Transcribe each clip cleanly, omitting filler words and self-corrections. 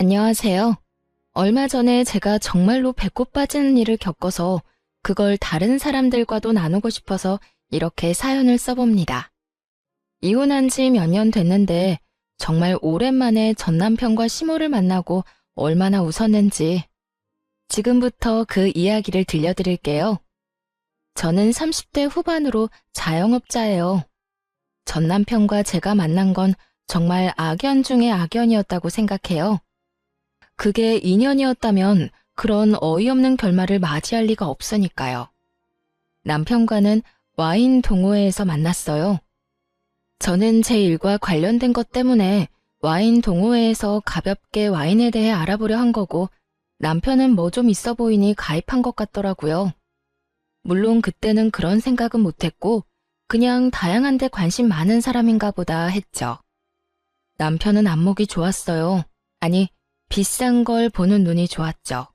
안녕하세요. 얼마 전에 제가 정말로 배꼽 빠지는 일을 겪어서 그걸 다른 사람들과도 나누고 싶어서 이렇게 사연을 써봅니다. 이혼한 지 몇 년 됐는데 정말 오랜만에 전 남편과 시모를 만나고 얼마나 웃었는지 지금부터 그 이야기를 들려드릴게요. 저는 30대 후반으로 자영업자예요. 전 남편과 제가 만난 건 정말 악연 중의 악연이었다고 생각해요. 그게 인연이었다면 그런 어이없는 결말을 맞이할 리가 없으니까요. 남편과는 와인 동호회에서 만났어요. 저는 제 일과 관련된 것 때문에 와인 동호회에서 가볍게 와인에 대해 알아보려 한 거고 남편은 뭐 좀 있어 보이니 가입한 것 같더라고요. 물론 그때는 그런 생각은 못했고 그냥 다양한 데 관심 많은 사람인가 보다 했죠. 남편은 안목이 좋았어요. 아니, 비싼 걸 보는 눈이 좋았죠.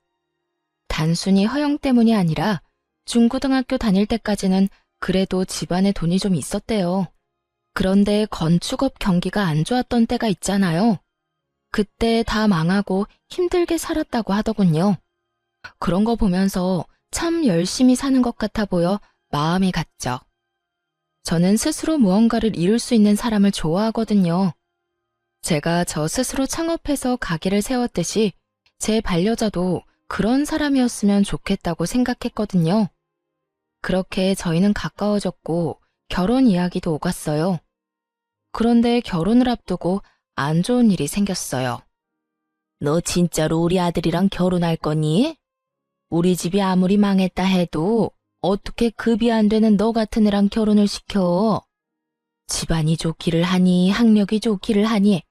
단순히 허영 때문이 아니라 중고등학교 다닐 때까지는 그래도 집안에 돈이 좀 있었대요. 그런데 건축업 경기가 안 좋았던 때가 있잖아요. 그때 다 망하고 힘들게 살았다고 하더군요. 그런 거 보면서 참 열심히 사는 것 같아 보여 마음이 갔죠. 저는 스스로 무언가를 이룰 수 있는 사람을 좋아하거든요. 제가 저 스스로 창업해서 가게를 세웠듯이 제 반려자도 그런 사람이었으면 좋겠다고 생각했거든요. 그렇게 저희는 가까워졌고 결혼 이야기도 오갔어요. 그런데 결혼을 앞두고 안 좋은 일이 생겼어요. 너 진짜로 우리 아들이랑 결혼할 거니? 우리 집이 아무리 망했다 해도 어떻게 급이 안 되는 너 같은 애랑 결혼을 시켜? 집안이 좋기를 하니 학력이 좋기를 하니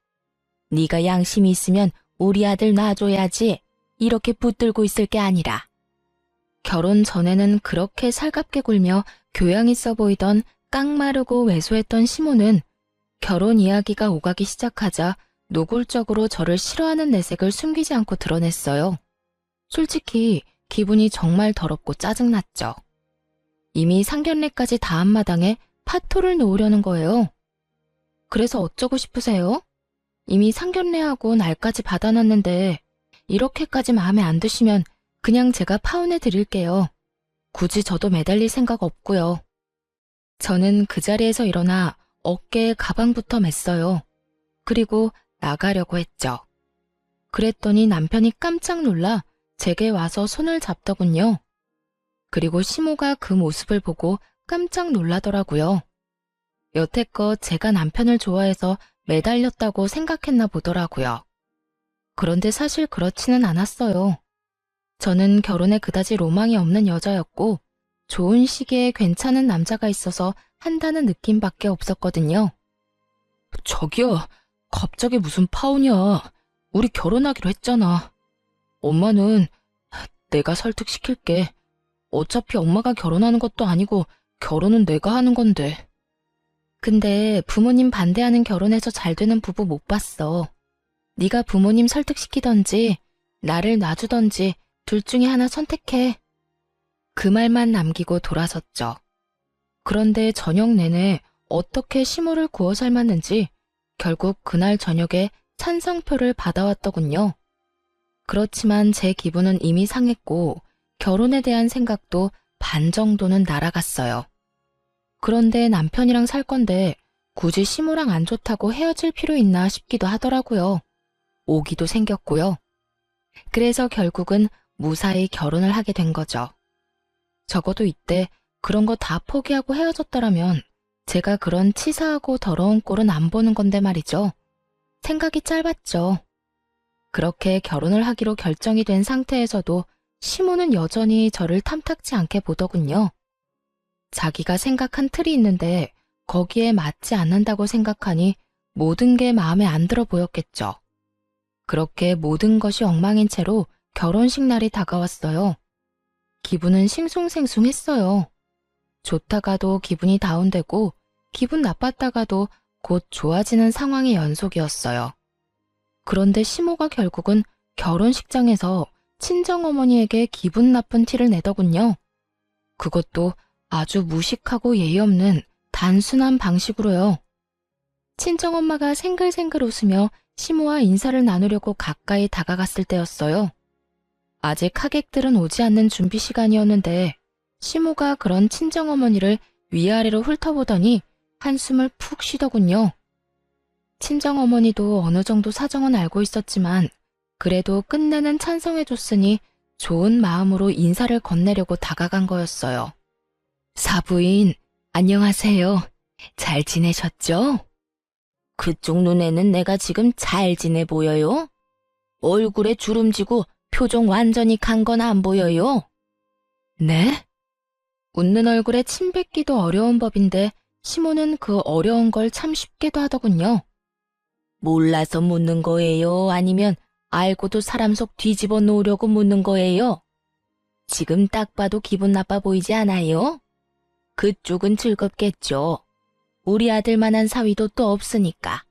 네가 양심이 있으면 우리 아들 놔줘야지 이렇게 붙들고 있을 게 아니라. 결혼 전에는 그렇게 살갑게 굴며 교양 있어 보이던 깡마르고 왜소했던 시모는 결혼 이야기가 오가기 시작하자 노골적으로 저를 싫어하는 내색을 숨기지 않고 드러냈어요. 솔직히 기분이 정말 더럽고 짜증났죠. 이미 상견례까지 다 한 마당에 파토를 놓으려는 거예요. 그래서 어쩌고 싶으세요? 이미 상견례하고 날까지 받아놨는데 이렇게까지 마음에 안 드시면 그냥 제가 파혼해 드릴게요. 굳이 저도 매달릴 생각 없고요. 저는 그 자리에서 일어나 어깨에 가방부터 맸어요. 그리고 나가려고 했죠. 그랬더니 남편이 깜짝 놀라 제게 와서 손을 잡더군요. 그리고 시모가 그 모습을 보고 깜짝 놀라더라고요. 여태껏 제가 남편을 좋아해서 매달렸다고 생각했나 보더라고요. 그런데 사실 그렇지는 않았어요. 저는 결혼에 그다지 로망이 없는 여자였고 좋은 시기에 괜찮은 남자가 있어서 한다는 느낌밖에 없었거든요. 저기요, 갑자기 무슨 파혼이야. 우리 결혼하기로 했잖아. 엄마는 내가 설득시킬게. 어차피 엄마가 결혼하는 것도 아니고 결혼은 내가 하는 건데. 근데 부모님 반대하는 결혼해서 잘 되는 부부 못 봤어. 네가 부모님 설득시키던지 나를 놔주던지 둘 중에 하나 선택해. 그 말만 남기고 돌아섰죠. 그런데 저녁 내내 어떻게 시모를 구워 삶았는지 결국 그날 저녁에 찬성표를 받아왔더군요. 그렇지만 제 기분은 이미 상했고 결혼에 대한 생각도 반 정도는 날아갔어요. 그런데 남편이랑 살 건데 굳이 시모랑 안 좋다고 헤어질 필요 있나 싶기도 하더라고요. 오기도 생겼고요. 그래서 결국은 무사히 결혼을 하게 된 거죠. 적어도 이때 그런 거 다 포기하고 헤어졌더라면 제가 그런 치사하고 더러운 꼴은 안 보는 건데 말이죠. 생각이 짧았죠. 그렇게 결혼을 하기로 결정이 된 상태에서도 시모는 여전히 저를 탐탁지 않게 보더군요. 자기가 생각한 틀이 있는데 거기에 맞지 않는다고 생각하니 모든 게 마음에 안 들어 보였겠죠. 그렇게 모든 것이 엉망인 채로 결혼식 날이 다가왔어요. 기분은 싱숭생숭했어요. 좋다가도 기분이 다운되고 기분 나빴다가도 곧 좋아지는 상황의 연속이었어요. 그런데 시모가 결국은 결혼식장에서 친정어머니에게 기분 나쁜 티를 내더군요. 그것도 아주 무식하고 예의 없는 단순한 방식으로요. 친정엄마가 생글생글 웃으며 시모와 인사를 나누려고 가까이 다가갔을 때였어요. 아직 하객들은 오지 않는 준비 시간이었는데 시모가 그런 친정어머니를 위아래로 훑어보더니 한숨을 푹 쉬더군요. 친정어머니도 어느 정도 사정은 알고 있었지만 그래도 끝내는 찬성해줬으니 좋은 마음으로 인사를 건네려고 다가간 거였어요. 사부인, 안녕하세요. 잘 지내셨죠? 그쪽 눈에는 내가 지금 잘 지내 보여요? 얼굴에 주름지고 표정 완전히 간 건 안 보여요? 네? 웃는 얼굴에 침 뱉기도 어려운 법인데 시모는 그 어려운 걸 참 쉽게도 하더군요. 몰라서 묻는 거예요? 아니면 알고도 사람 속 뒤집어 놓으려고 묻는 거예요? 지금 딱 봐도 기분 나빠 보이지 않아요? 그쪽은 즐겁겠죠. 우리 아들만한 사위도 또 없으니까.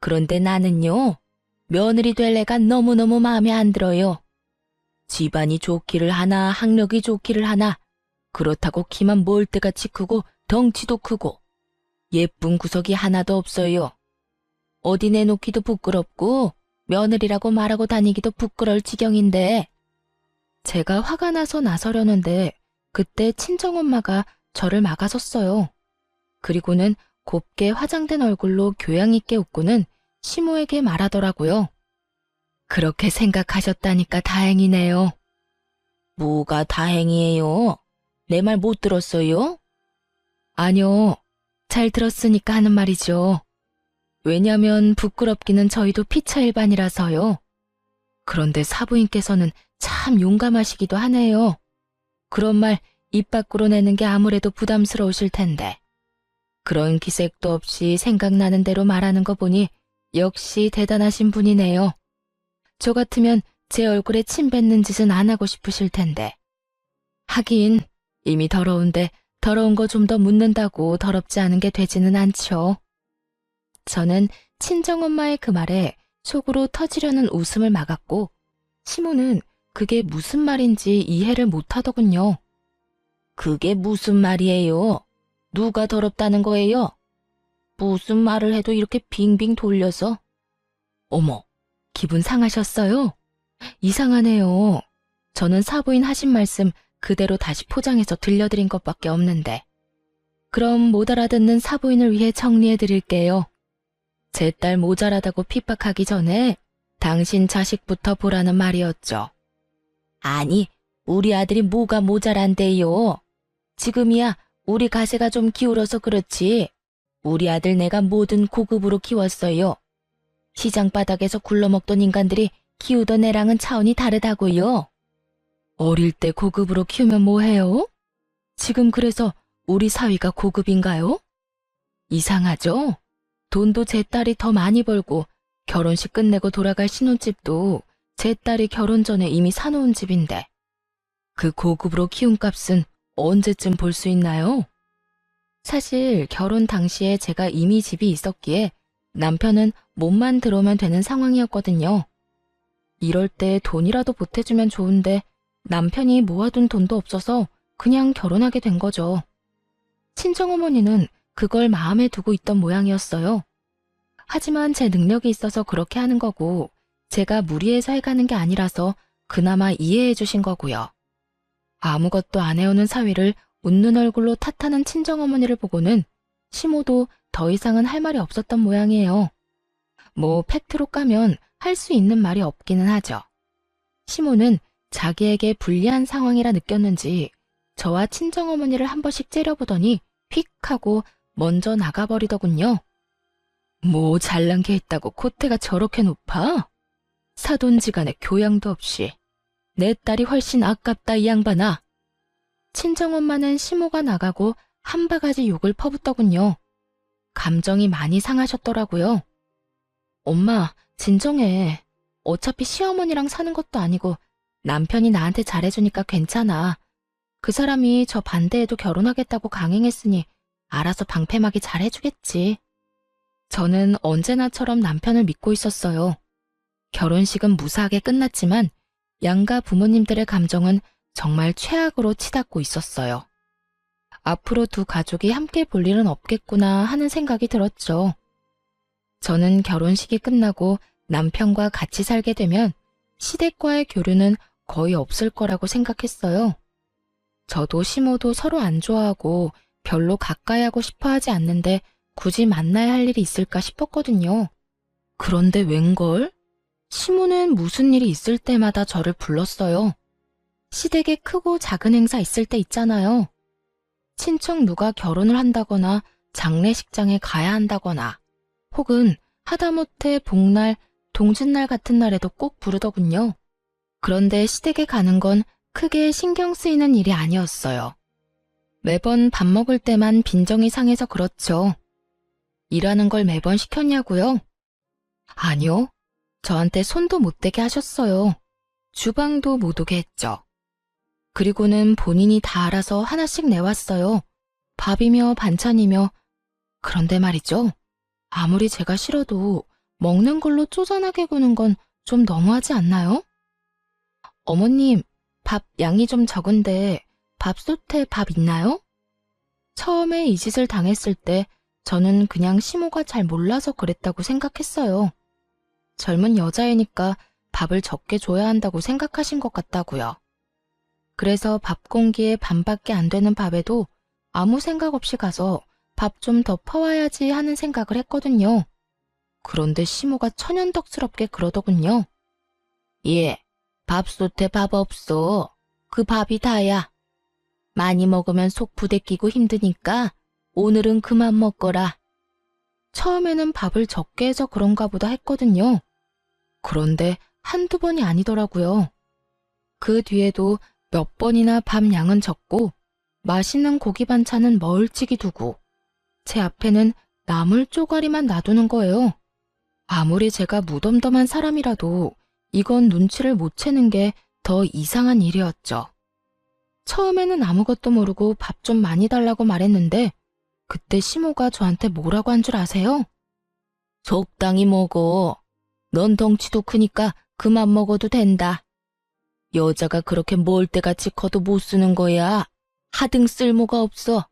그런데 나는요, 며느리 될 애가 너무너무 마음에 안 들어요. 집안이 좋기를 하나, 학력이 좋기를 하나, 그렇다고 키만 몰대같이 크고 덩치도 크고 예쁜 구석이 하나도 없어요. 어디 내놓기도 부끄럽고 며느리라고 말하고 다니기도 부끄러울 지경인데. 제가 화가 나서 나서려는데 그때 친정엄마가 저를 막아섰어요. 그리고는 곱게 화장된 얼굴로 교양 있게 웃고는 시모에게 말하더라고요. 그렇게 생각하셨다니까 다행이네요. 뭐가 다행이에요? 내 말 못 들었어요? 아니요, 잘 들었으니까 하는 말이죠. 왜냐면 부끄럽기는 저희도 피차일반이라서요. 그런데 사부인께서는 참 용감하시기도 하네요. 그런 말 입 밖으로 내는 게 아무래도 부담스러우실 텐데. 그런 기색도 없이 생각나는 대로 말하는 거 보니 역시 대단하신 분이네요. 저 같으면 제 얼굴에 침 뱉는 짓은 안 하고 싶으실 텐데. 하긴 이미 더러운데 더러운 거 좀 더 묻는다고 더럽지 않은 게 되지는 않죠. 저는 친정엄마의 그 말에 속으로 터지려는 웃음을 막았고 시모는 그게 무슨 말인지 이해를 못하더군요. 그게 무슨 말이에요? 누가 더럽다는 거예요? 무슨 말을 해도 이렇게 빙빙 돌려서. 어머, 기분 상하셨어요? 이상하네요. 저는 사부인 하신 말씀 그대로 다시 포장해서 들려드린 것밖에 없는데. 그럼 못 알아듣는 사부인을 위해 정리해 드릴게요. 제 딸 모자라다고 핍박하기 전에 당신 자식부터 보라는 말이었죠. 아니, 우리 아들이 뭐가 모자란데요? 지금이야 우리 가세가 좀 기울어서 그렇지. 우리 아들 내가 뭐든 고급으로 키웠어요. 시장 바닥에서 굴러먹던 인간들이 키우던 애랑은 차원이 다르다고요. 어릴 때 고급으로 키우면 뭐해요? 지금 그래서 우리 사위가 고급인가요? 이상하죠? 돈도 제 딸이 더 많이 벌고 결혼식 끝내고 돌아갈 신혼집도 제 딸이 결혼 전에 이미 사놓은 집인데 그 고급으로 키운 값은 언제쯤 볼 수 있나요? 사실 결혼 당시에 제가 이미 집이 있었기에 남편은 몸만 들어오면 되는 상황이었거든요. 이럴 때 돈이라도 보태주면 좋은데 남편이 모아둔 돈도 없어서 그냥 결혼하게 된 거죠. 친정어머니는 그걸 마음에 두고 있던 모양이었어요. 하지만 제 능력이 있어서 그렇게 하는 거고 제가 무리해서 해가는 게 아니라서 그나마 이해해 주신 거고요. 아무것도 안 해오는 사위를 웃는 얼굴로 탓하는 친정어머니를 보고는 시모도 더 이상은 할 말이 없었던 모양이에요. 뭐 팩트로 까면 할 수 있는 말이 없기는 하죠. 시모는 자기에게 불리한 상황이라 느꼈는지 저와 친정어머니를 한 번씩 째려보더니 휙 하고 먼저 나가버리더군요. 뭐 잘난 게 있다고 콧대가 저렇게 높아? 사돈지간에 교양도 없이. 내 딸이 훨씬 아깝다 이 양반아. 친정엄마는 시모가 나가고 한 바가지 욕을 퍼붓더군요. 감정이 많이 상하셨더라고요. 엄마, 진정해. 어차피 시어머니랑 사는 것도 아니고 남편이 나한테 잘해주니까 괜찮아. 그 사람이 저 반대해도 결혼하겠다고 강행했으니 알아서 방패막이 잘해주겠지. 저는 언제나처럼 남편을 믿고 있었어요. 결혼식은 무사하게 끝났지만 양가 부모님들의 감정은 정말 최악으로 치닫고 있었어요. 앞으로 두 가족이 함께 볼 일은 없겠구나 하는 생각이 들었죠. 저는 결혼식이 끝나고 남편과 같이 살게 되면 시댁과의 교류는 거의 없을 거라고 생각했어요. 저도 시모도 서로 안 좋아하고 별로 가까이 하고 싶어 하지 않는데 굳이 만나야 할 일이 있을까 싶었거든요. 그런데 웬걸? 시모는 무슨 일이 있을 때마다 저를 불렀어요. 시댁에 크고 작은 행사 있을 때 있잖아요. 친척 누가 결혼을 한다거나 장례식장에 가야 한다거나 혹은 하다못해 복날, 동짓날 같은 날에도 꼭 부르더군요. 그런데 시댁에 가는 건 크게 신경 쓰이는 일이 아니었어요. 매번 밥 먹을 때만 빈정이 상해서 그렇죠. 일하는 걸 매번 시켰냐고요? 아니요. 저한테 손도 못 대게 하셨어요. 주방도 못 오게 했죠. 그리고는 본인이 다 알아서 하나씩 내왔어요. 밥이며 반찬이며. 그런데 말이죠. 아무리 제가 싫어도 먹는 걸로 쪼잔하게 구는 건 좀 너무하지 않나요? 어머님, 밥 양이 좀 적은데 밥솥에 밥 있나요? 처음에 이 짓을 당했을 때 저는 그냥 시모가 잘 몰라서 그랬다고 생각했어요. 젊은 여자이니까 밥을 적게 줘야 한다고 생각하신 것 같다고요. 그래서 밥 공기에 반밖에 안 되는 밥에도 아무 생각 없이 가서 밥 좀 더 퍼와야지 하는 생각을 했거든요. 그런데 시모가 천연덕스럽게 그러더군요. 예, 밥솥에 밥 없어. 그 밥이 다야. 많이 먹으면 속 부대끼고 힘드니까 오늘은 그만 먹거라. 처음에는 밥을 적게 해서 그런가 보다 했거든요. 그런데 한두 번이 아니더라고요. 그 뒤에도 몇 번이나 밥 양은 적고 맛있는 고기 반찬은 멀찍이 두고 제 앞에는 나물 쪼가리만 놔두는 거예요. 아무리 제가 무덤덤한 사람이라도 이건 눈치를 못 채는 게 더 이상한 일이었죠. 처음에는 아무것도 모르고 밥 좀 많이 달라고 말했는데 그때 시모가 저한테 뭐라고 한 줄 아세요? 적당히 먹어. 넌 덩치도 크니까 그만 먹어도 된다. 여자가 그렇게 멀때같이 커도 못 쓰는 거야. 하등 쓸모가 없어.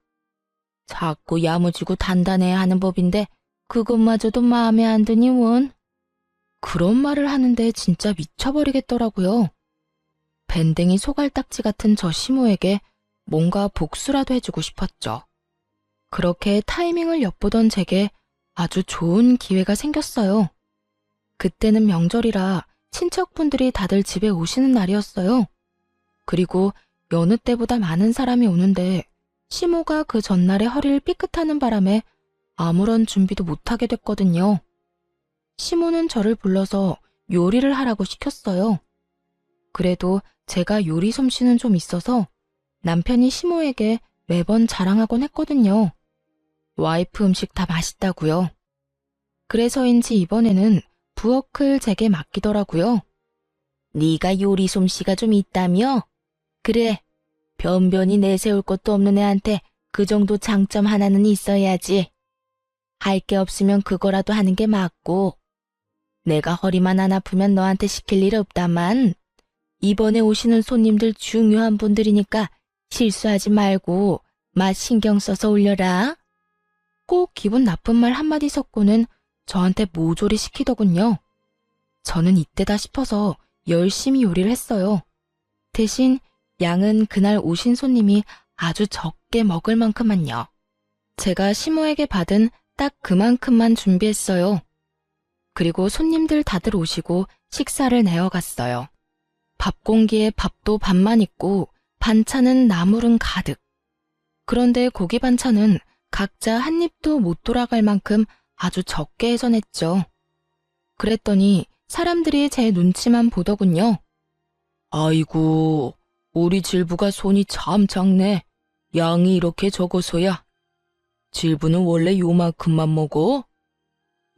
자꾸 야무지고 단단해야 하는 법인데 그것마저도 마음에 안 드니 원. 그런 말을 하는데 진짜 미쳐버리겠더라고요. 밴댕이 소갈딱지 같은 저 시모에게 뭔가 복수라도 해주고 싶었죠. 그렇게 타이밍을 엿보던 제게 아주 좋은 기회가 생겼어요. 그때는 명절이라 친척분들이 다들 집에 오시는 날이었어요. 그리고 여느 때보다 많은 사람이 오는데 시모가 그 전날에 허리를 삐끗하는 바람에 아무런 준비도 못하게 됐거든요. 시모는 저를 불러서 요리를 하라고 시켰어요. 그래도 제가 요리 솜씨는 좀 있어서 남편이 시모에게 매번 자랑하곤 했거든요. 와이프 음식 다 맛있다고요. 그래서인지 이번에는 부엌을 제게 맡기더라고요. 네가 요리 솜씨가 좀 있다며? 그래, 변변히 내세울 것도 없는 애한테 그 정도 장점 하나는 있어야지. 할 게 없으면 그거라도 하는 게 맞고. 내가 허리만 안 아프면 너한테 시킬 일 없다만 이번에 오시는 손님들 중요한 분들이니까 실수하지 말고 맛 신경 써서 올려라. 꼭 기분 나쁜 말 한마디 섞고는 저한테 모조리 시키더군요. 저는 이때다 싶어서 열심히 요리를 했어요. 대신 양은 그날 오신 손님이 아주 적게 먹을 만큼만요. 제가 시모에게 받은 딱 그만큼만 준비했어요. 그리고 손님들 다들 오시고 식사를 내어갔어요. 밥 공기에 밥도 반만 있고 반찬은 나물은 가득. 그런데 고기 반찬은 각자 한 입도 못 돌아갈 만큼 아주 적게 해서 냈죠. 그랬더니 사람들이 제 눈치만 보더군요. 아이고, 우리 질부가 손이 참 작네. 양이 이렇게 적어서야. 질부는 원래 요만큼만 먹어?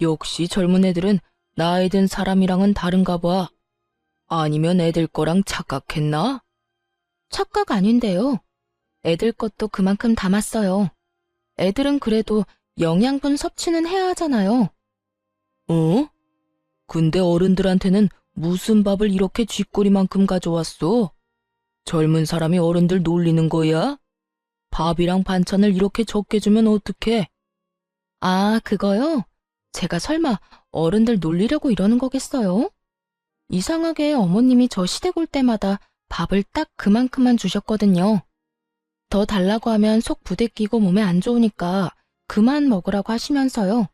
역시 젊은 애들은 나이 든 사람이랑은 다른가 봐. 아니면 애들 거랑 착각했나? 착각 아닌데요. 애들 것도 그만큼 담았어요. 애들은 그래도 영양분 섭취는 해야 하잖아요. 어? 근데 어른들한테는 무슨 밥을 이렇게 쥐꼬리만큼 가져왔어? 젊은 사람이 어른들 놀리는 거야? 밥이랑 반찬을 이렇게 적게 주면 어떡해? 아, 그거요? 제가 설마 어른들 놀리려고 이러는 거겠어요? 이상하게 어머님이 저 시댁 올 때마다 밥을 딱 그만큼만 주셨거든요. 더 달라고 하면 속 부대끼고 몸에 안 좋으니까 그만 먹으라고 하시면서요.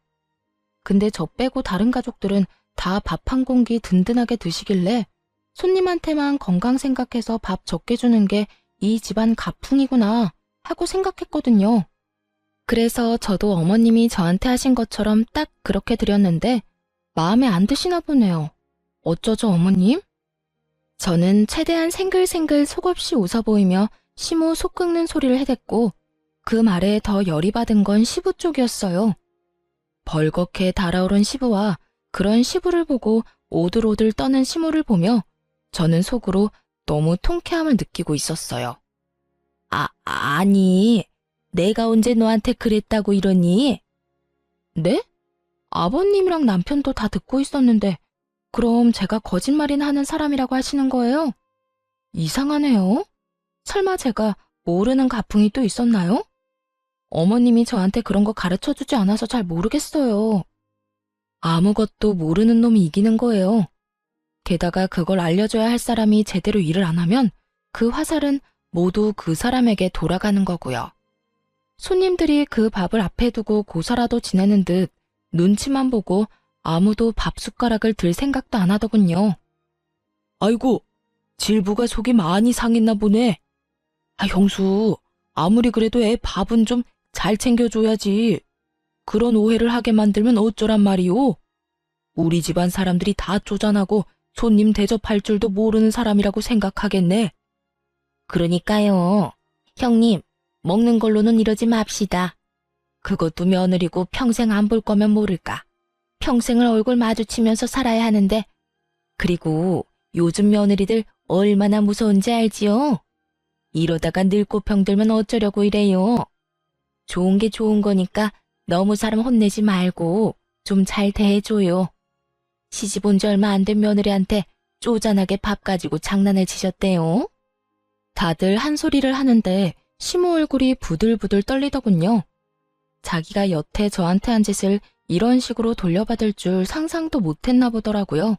근데 저 빼고 다른 가족들은 다 밥 한 공기 든든하게 드시길래 손님한테만 건강 생각해서 밥 적게 주는 게 이 집안 가풍이구나 하고 생각했거든요. 그래서 저도 어머님이 저한테 하신 것처럼 딱 그렇게 드렸는데 마음에 안 드시나 보네요. 어쩌죠, 어머님? 저는 최대한 생글생글 속없이 웃어 보이며 시모 속 끓는 소리를 해댔고 그 말에 더 열이 받은 건 시부 쪽이었어요. 벌겋게 달아오른 시부와 그런 시부를 보고 오들오들 떠는 시모를 보며 저는 속으로 너무 통쾌함을 느끼고 있었어요. 아니, 내가 언제 너한테 그랬다고 이러니? 네? 아버님이랑 남편도 다 듣고 있었는데 그럼 제가 거짓말이나 하는 사람이라고 하시는 거예요? 이상하네요. 설마 제가 모르는 가풍이 또 있었나요? 어머님이 저한테 그런 거 가르쳐주지 않아서 잘 모르겠어요. 아무것도 모르는 놈이 이기는 거예요. 게다가 그걸 알려줘야 할 사람이 제대로 일을 안 하면 그 화살은 모두 그 사람에게 돌아가는 거고요. 손님들이 그 밥을 앞에 두고 고사라도 지내는 듯 눈치만 보고 아무도 밥 숟가락을 들 생각도 안 하더군요. 아이고, 질부가 속이 많이 상했나 보네. 형수, 아무리 그래도 애 밥은 좀 잘 챙겨줘야지. 그런 오해를 하게 만들면 어쩌란 말이오? 우리 집안 사람들이 다 쪼잔하고 손님 대접할 줄도 모르는 사람이라고 생각하겠네. 그러니까요. 형님, 먹는 걸로는 이러지 맙시다. 그것도 며느리고 평생 안 볼 거면 모를까. 평생을 얼굴 마주치면서 살아야 하는데. 그리고 요즘 며느리들 얼마나 무서운지 알지요? 이러다가 늙고 병들면 어쩌려고 이래요. 좋은 게 좋은 거니까 너무 사람 혼내지 말고 좀 잘 대해줘요. 시집 온 지 얼마 안 된 며느리한테 쪼잔하게 밥 가지고 장난을 치셨대요. 다들 한 소리를 하는데 시모 얼굴이 부들부들 떨리더군요. 자기가 여태 저한테 한 짓을 이런 식으로 돌려받을 줄 상상도 못했나 보더라고요.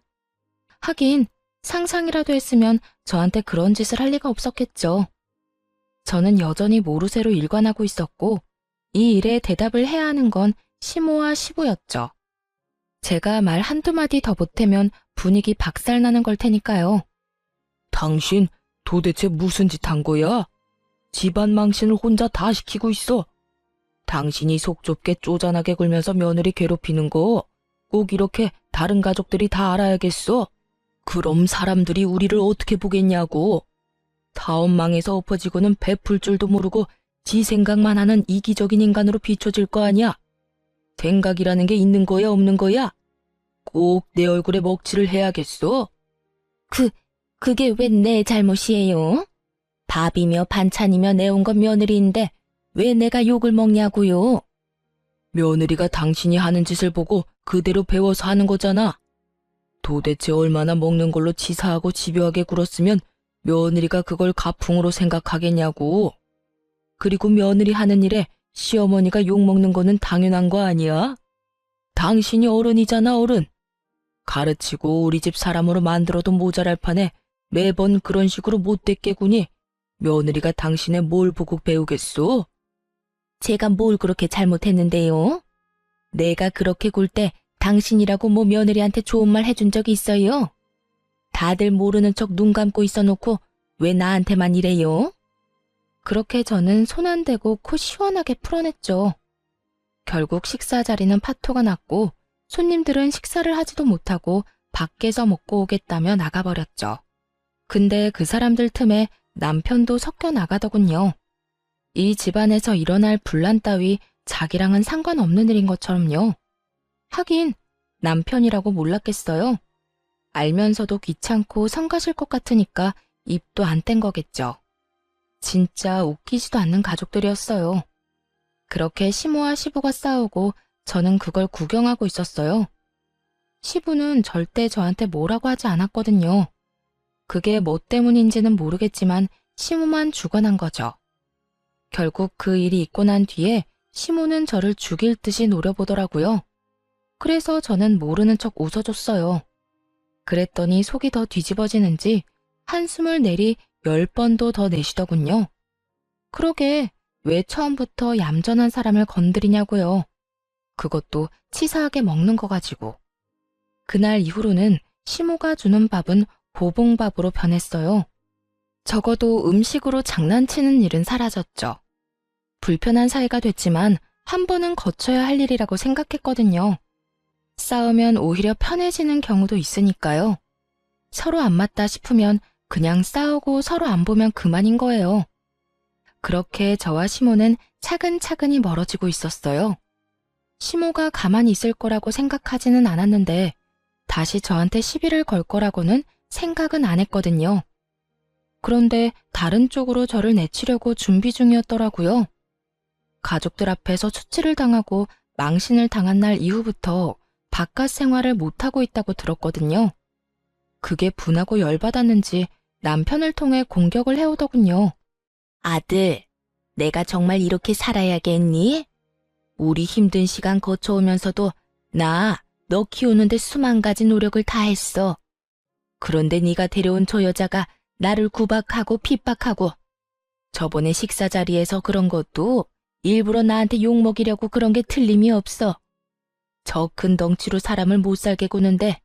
하긴 상상이라도 했으면 저한테 그런 짓을 할 리가 없었겠죠. 저는 여전히 모르쇠로 일관하고 있었고 이 일에 대답을 해야 하는 건 시모와 시부였죠. 제가 말 한두 마디 더 보태면 분위기 박살나는 걸 테니까요. 당신 도대체 무슨 짓 한 거야? 집안 망신을 혼자 다 시키고 있어. 당신이 속 좁게 쪼잔하게 굴면서 며느리 괴롭히는 거 꼭 이렇게 다른 가족들이 다 알아야겠어. 그럼 사람들이 우리를 어떻게 보겠냐고. 다음 망에서 엎어지고는 베풀 줄도 모르고 지 생각만 하는 이기적인 인간으로 비춰질 거 아니야. 생각이라는 게 있는 거야 없는 거야? 꼭 내 얼굴에 먹칠을 해야겠어. 그게 왜 내 잘못이에요? 밥이며 반찬이며 내온 건 며느리인데 왜 내가 욕을 먹냐고요? 며느리가 당신이 하는 짓을 보고 그대로 배워서 하는 거잖아. 도대체 얼마나 먹는 걸로 치사하고 집요하게 굴었으면 며느리가 그걸 가풍으로 생각하겠냐고. 그리고 며느리 하는 일에 시어머니가 욕먹는 거는 당연한 거 아니야? 당신이 어른이잖아, 어른. 가르치고 우리 집 사람으로 만들어도 모자랄 판에 매번 그런 식으로 못됐게 구니 며느리가 당신의 뭘 보고 배우겠소? 제가 뭘 그렇게 잘못했는데요? 내가 그렇게 굴 때 당신이라고 뭐 며느리한테 좋은 말 해준 적이 있어요? 다들 모르는 척 눈 감고 있어놓고 왜 나한테만 이래요? 그렇게 저는 손 안 대고 코 시원하게 풀어냈죠. 결국 식사 자리는 파토가 났고 손님들은 식사를 하지도 못하고 밖에서 먹고 오겠다며 나가버렸죠. 근데 그 사람들 틈에 남편도 섞여 나가더군요. 이 집안에서 일어날 분란 따위 자기랑은 상관없는 일인 것처럼요. 하긴 남편이라고 몰랐겠어요. 알면서도 귀찮고 성가실 것 같으니까 입도 안 뗀 거겠죠. 진짜 웃기지도 않는 가족들이었어요. 그렇게 시모와 시부가 싸우고 저는 그걸 구경하고 있었어요. 시부는 절대 저한테 뭐라고 하지 않았거든요. 그게 뭐 때문인지는 모르겠지만 시모만 죽어난 거죠. 결국 그 일이 있고 난 뒤에 시모는 저를 죽일 듯이 노려보더라고요. 그래서 저는 모르는 척 웃어줬어요. 그랬더니 속이 더 뒤집어지는지 한숨을 내리 10번도 더 내쉬더군요. 그러게 왜 처음부터 얌전한 사람을 건드리냐고요. 그것도 치사하게 먹는 거 가지고. 그날 이후로는 시모가 주는 밥은 보봉밥으로 변했어요. 적어도 음식으로 장난치는 일은 사라졌죠. 불편한 사이가 됐지만 한 번은 거쳐야 할 일이라고 생각했거든요. 싸우면 오히려 편해지는 경우도 있으니까요. 서로 안 맞다 싶으면 그냥 싸우고 서로 안 보면 그만인 거예요. 그렇게 저와 시모는 차근차근히 멀어지고 있었어요. 시모가 가만히 있을 거라고 생각하지는 않았는데 다시 저한테 시비를 걸 거라고는 생각은 안 했거든요. 그런데 다른 쪽으로 저를 내치려고 준비 중이었더라고요. 가족들 앞에서 수치를 당하고 망신을 당한 날 이후부터 바깥 생활을 못하고 있다고 들었거든요. 그게 분하고 열받았는지 남편을 통해 공격을 해오더군요. 아들, 내가 정말 이렇게 살아야겠니? 우리 힘든 시간 거쳐오면서도 너 키우는데 수만 가지 노력을 다했어. 그런데 네가 데려온 저 여자가 나를 구박하고 핍박하고 저번에 식사 자리에서 그런 것도 일부러 나한테 욕먹이려고 그런 게 틀림이 없어. 저 큰 덩치로 사람을 못 살게 구는데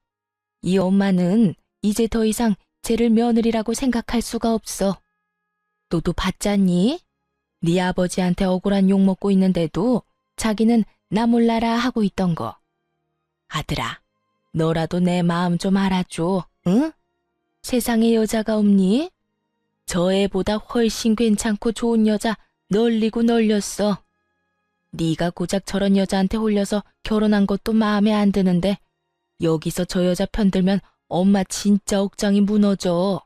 이 엄마는 이제 더 이상 쟤를 며느리라고 생각할 수가 없어. 너도 봤잖니? 네 아버지한테 억울한 욕 먹고 있는데도 자기는 나 몰라라 하고 있던 거. 아들아, 너라도 내 마음 좀 알아줘, 응? 세상에 여자가 없니? 저 애보다 훨씬 괜찮고 좋은 여자 널리고 널렸어. 네가 고작 저런 여자한테 홀려서 결혼한 것도 마음에 안 드는데 여기서 저 여자 편들면 엄마 진짜 억장이 무너져.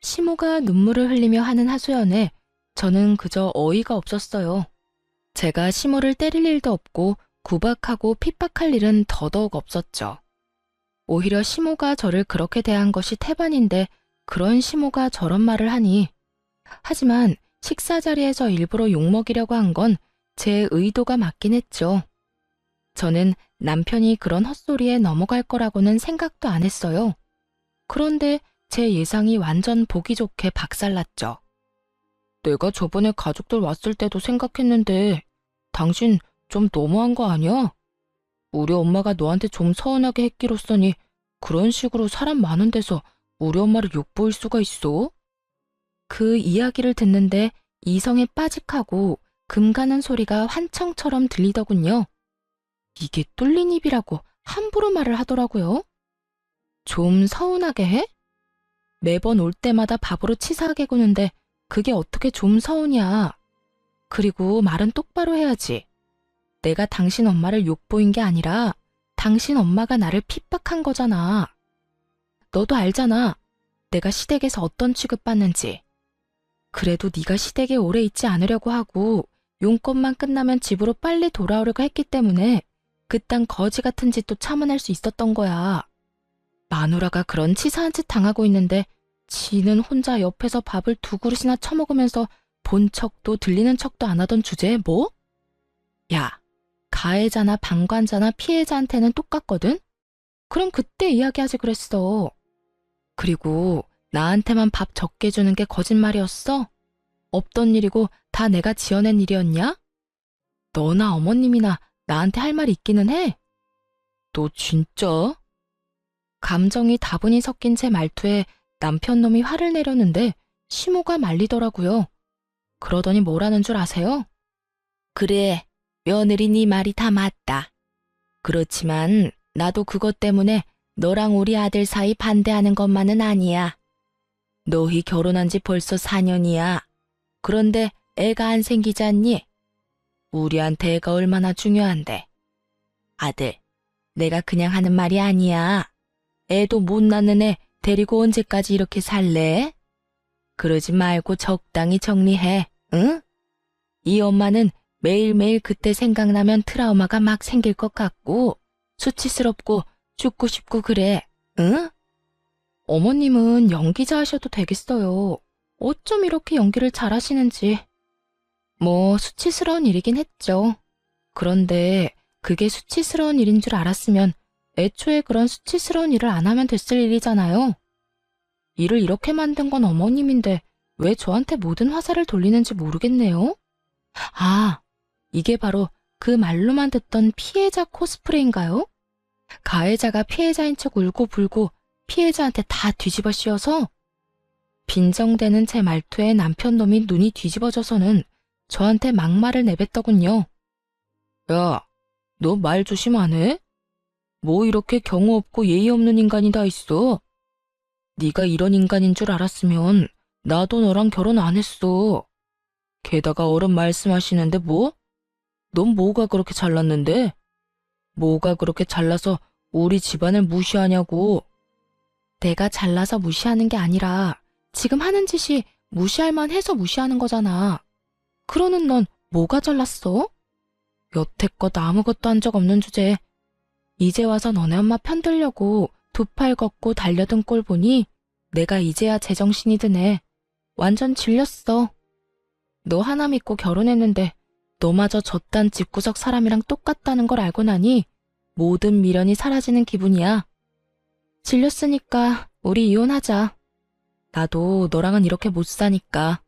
시모가 눈물을 흘리며 하는 하소연에 저는 그저 어이가 없었어요. 제가 시모를 때릴 일도 없고 구박하고 핍박할 일은 더더욱 없었죠. 오히려 시모가 저를 그렇게 대한 것이 태반인데 그런 시모가 저런 말을 하니. 하지만 식사 자리에서 일부러 욕먹이려고 한 건 제 의도가 맞긴 했죠. 저는 남편이 그런 헛소리에 넘어갈 거라고는 생각도 안 했어요. 그런데 제 예상이 완전 보기 좋게 박살났죠. 내가 저번에 가족들 왔을 때도 생각했는데 당신 좀 너무한 거 아니야? 우리 엄마가 너한테 좀 서운하게 했기로써니 그런 식으로 사람 많은 데서 우리 엄마를 욕보일 수가 있어? 그 이야기를 듣는데 이성에 빠직하고 금 가는 소리가 환청처럼 들리더군요. 이게 뚫린 입이라고 함부로 말을 하더라고요. 좀 서운하게 해? 매번 올 때마다 밥으로 치사하게 구는데 그게 어떻게 좀 서운이야. 그리고 말은 똑바로 해야지. 내가 당신 엄마를 욕보인 게 아니라 당신 엄마가 나를 핍박한 거잖아. 너도 알잖아. 내가 시댁에서 어떤 취급받는지. 그래도 네가 시댁에 오래 있지 않으려고 하고 용건만 끝나면 집으로 빨리 돌아오려고 했기 때문에 그딴 거지 같은 짓도 참아낼 수 있었던 거야. 마누라가 그런 치사한 짓 당하고 있는데 지는 혼자 옆에서 밥을 2그릇이나 처먹으면서 본 척도 들리는 척도 안 하던 주제에 뭐? 야, 가해자나 방관자나 피해자한테는 똑같거든? 그럼 그때 이야기하지 그랬어. 그리고 나한테만 밥 적게 주는 게 거짓말이었어? 없던 일이고 다 내가 지어낸 일이었냐? 너나 어머님이나 나한테 할 말 있기는 해? 너 진짜? 감정이 다분히 섞인 제 말투에 남편 놈이 화를 내려는데 시모가 말리더라고요. 그러더니 뭐라는 줄 아세요? 그래, 며느리 네 말이 다 맞다. 그렇지만 나도 그것 때문에 너랑 우리 아들 사이 반대하는 것만은 아니야. 너희 결혼한 지 벌써 4년이야. 그런데 애가 안 생기지 않니? 우리한테 애가 얼마나 중요한데. 아들, 내가 그냥 하는 말이 아니야. 애도 못 낳는 애 데리고 언제까지 이렇게 살래? 그러지 말고 적당히 정리해, 응? 이 엄마는 매일매일 그때 생각나면 트라우마가 막 생길 것 같고 수치스럽고 죽고 싶고 그래, 응? 어머님은 연기자 하셔도 되겠어요. 어쩜 이렇게 연기를 잘하시는지. 뭐 수치스러운 일이긴 했죠. 그런데 그게 수치스러운 일인 줄 알았으면 애초에 그런 수치스러운 일을 안 하면 됐을 일이잖아요. 일을 이렇게 만든 건 어머님인데 왜 저한테 모든 화살을 돌리는지 모르겠네요. 아, 이게 바로 그 말로만 듣던 피해자 코스프레인가요? 가해자가 피해자인 척 울고 불고 피해자한테 다 뒤집어 씌워서 빈정대는 제 말투에 남편 놈이 눈이 뒤집어져서는 저한테 막말을 내뱉더군요. 야, 너 말 조심 안 해? 뭐 이렇게 경우 없고 예의 없는 인간이 다 있어? 네가 이런 인간인 줄 알았으면 나도 너랑 결혼 안 했어. 게다가 어른 말씀하시는데 뭐? 넌 뭐가 그렇게 잘났는데? 뭐가 그렇게 잘나서 우리 집안을 무시하냐고. 내가 잘나서 무시하는 게 아니라 지금 하는 짓이 무시할 만해서 무시하는 거잖아. 그러는 넌 뭐가 잘났어? 여태껏 아무것도 한 적 없는 주제에 이제 와서 너네 엄마 편들려고 두 팔 걷고 달려든 꼴 보니 내가 이제야 제정신이 드네. 완전 질렸어. 너 하나 믿고 결혼했는데 너마저 저딴 집구석 사람이랑 똑같다는 걸 알고 나니 모든 미련이 사라지는 기분이야. 질렸으니까 우리 이혼하자. 나도 너랑은 이렇게 못 사니까.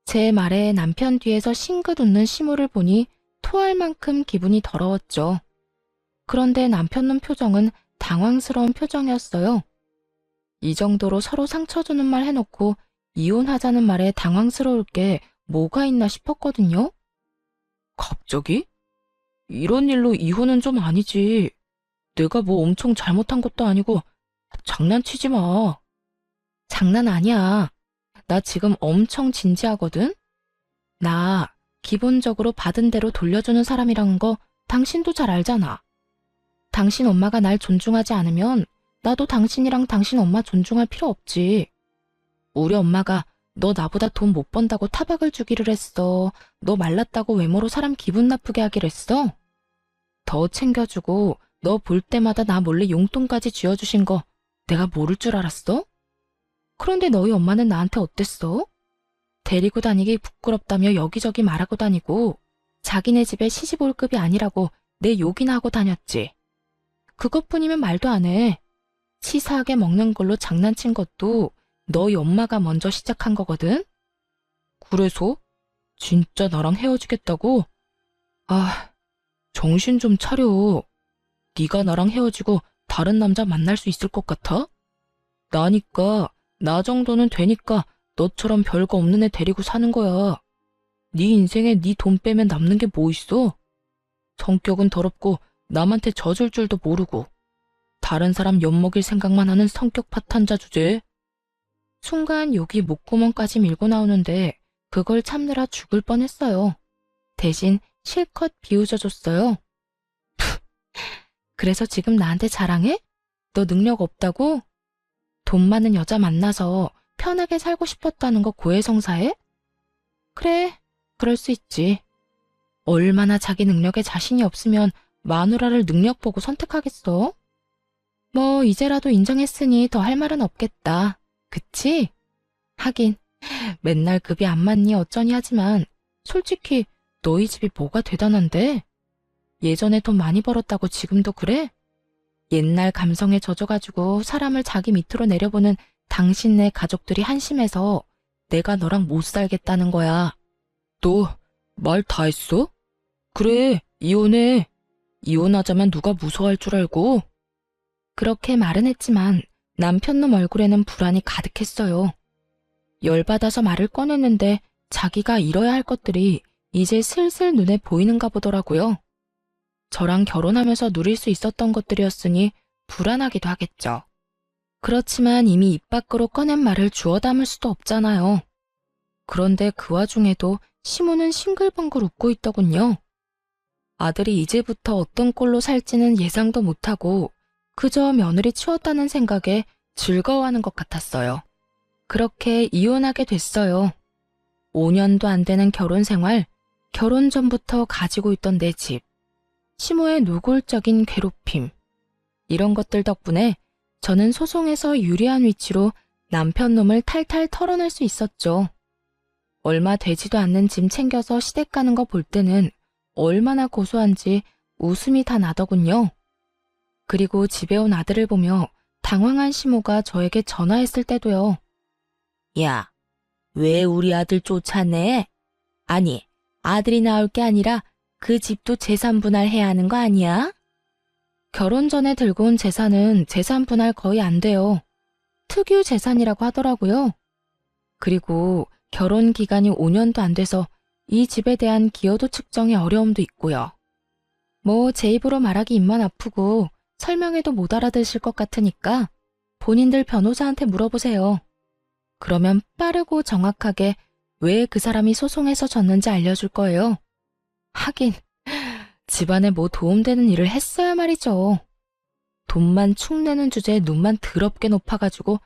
제 말에 남편 뒤에서 싱긋 웃는 시모를 보니 토할 만큼 기분이 더러웠죠. 그런데 남편 놈 표정은 당황스러운 표정이었어요. 이 정도로 서로 상처 주는 말 해놓고 이혼하자는 말에 당황스러울 게 뭐가 있나 싶었거든요. 갑자기? 이런 일로 이혼은 좀 아니지. 내가 뭐 엄청 잘못한 것도 아니고 장난치지 마. 장난 아니야. 나 지금 엄청 진지하거든? 나 기본적으로 받은 대로 돌려주는 사람이라는 거 당신도 잘 알잖아. 당신 엄마가 날 존중하지 않으면 나도 당신이랑 당신 엄마 존중할 필요 없지. 우리 엄마가 너 나보다 돈 못 번다고 타박을 주기를 했어. 너 말랐다고 외모로 사람 기분 나쁘게 하기를 했어. 더 챙겨주고 너 볼 때마다 나 몰래 용돈까지 쥐어주신 거 내가 모를 줄 알았어? 그런데 너희 엄마는 나한테 어땠어? 데리고 다니기 부끄럽다며 여기저기 말하고 다니고 자기네 집에 시집 올 급이 아니라고 내 욕이나 하고 다녔지. 그것뿐이면 말도 안 해. 치사하게 먹는 걸로 장난친 것도 너희 엄마가 먼저 시작한 거거든? 그래서? 진짜 나랑 헤어지겠다고? 아, 정신 좀 차려. 네가 나랑 헤어지고 다른 남자 만날 수 있을 것 같아? 나니까, 나 정도는 되니까 너처럼 별거 없는 애 데리고 사는 거야. 네 인생에 네 돈 빼면 남는 게 뭐 있어? 성격은 더럽고 남한테 져줄 줄도 모르고 다른 사람 엿먹일 생각만 하는 성격 파탄자 주제. 순간 욕이 목구멍까지 밀고 나오는데 그걸 참느라 죽을 뻔했어요. 대신 실컷 비웃어줬어요. 그래서 지금 나한테 자랑해? 너 능력 없다고? 돈 많은 여자 만나서 편하게 살고 싶었다는 거 고해성사해? 그래, 그럴 수 있지. 얼마나 자기 능력에 자신이 없으면 마누라를 능력 보고 선택하겠어? 뭐 이제라도 인정했으니 더 할 말은 없겠다. 그치? 하긴 맨날 급이 안 맞니 어쩌니 하지만 솔직히 너희 집이 뭐가 대단한데? 예전에 돈 많이 벌었다고 지금도 그래? 옛날 감성에 젖어가지고 사람을 자기 밑으로 내려보는 당신네 가족들이 한심해서 내가 너랑 못 살겠다는 거야. 너 말 다 했어? 그래, 이혼해. 이혼하자면 누가 무서워할 줄 알고? 그렇게 말은 했지만 남편놈 얼굴에는 불안이 가득했어요. 열받아서 말을 꺼냈는데 자기가 이뤄야 할 것들이 이제 슬슬 눈에 보이는가 보더라고요. 저랑 결혼하면서 누릴 수 있었던 것들이었으니 불안하기도 하겠죠. 그렇지만 이미 입 밖으로 꺼낸 말을 주워 담을 수도 없잖아요. 그런데 그 와중에도 시모는 싱글벙글 웃고 있더군요. 아들이 이제부터 어떤 꼴로 살지는 예상도 못하고 그저 며느리 치웠다는 생각에 즐거워하는 것 같았어요. 그렇게 이혼하게 됐어요. 5년도 안 되는 결혼 생활, 결혼 전부터 가지고 있던 내 집, 시모의 노골적인 괴롭힘. 이런 것들 덕분에 저는 소송에서 유리한 위치로 남편 놈을 탈탈 털어낼 수 있었죠. 얼마 되지도 않는 짐 챙겨서 시댁 가는 거 볼 때는 얼마나 고소한지 웃음이 다 나더군요. 그리고 집에 온 아들을 보며 당황한 시모가 저에게 전화했을 때도요. 야, 왜 우리 아들 쫓아내? 아니, 아들이 나올 게 아니라 그 집도 재산 분할해야 하는 거 아니야? 결혼 전에 들고 온 재산은 재산 분할 거의 안 돼요. 특유 재산이라고 하더라고요. 그리고 결혼 기간이 5년도 안 돼서 이 집에 대한 기여도 측정에 어려움도 있고요. 뭐 제 입으로 말하기 입만 아프고 설명해도 못 알아들으실 것 같으니까 본인들 변호사한테 물어보세요. 그러면 빠르고 정확하게 왜 그 사람이 소송해서 졌는지 알려줄 거예요. 하긴 집안에 뭐 도움되는 일을 했어야 말이죠. 돈만 축내는 주제에 눈만 더럽게 높아가지고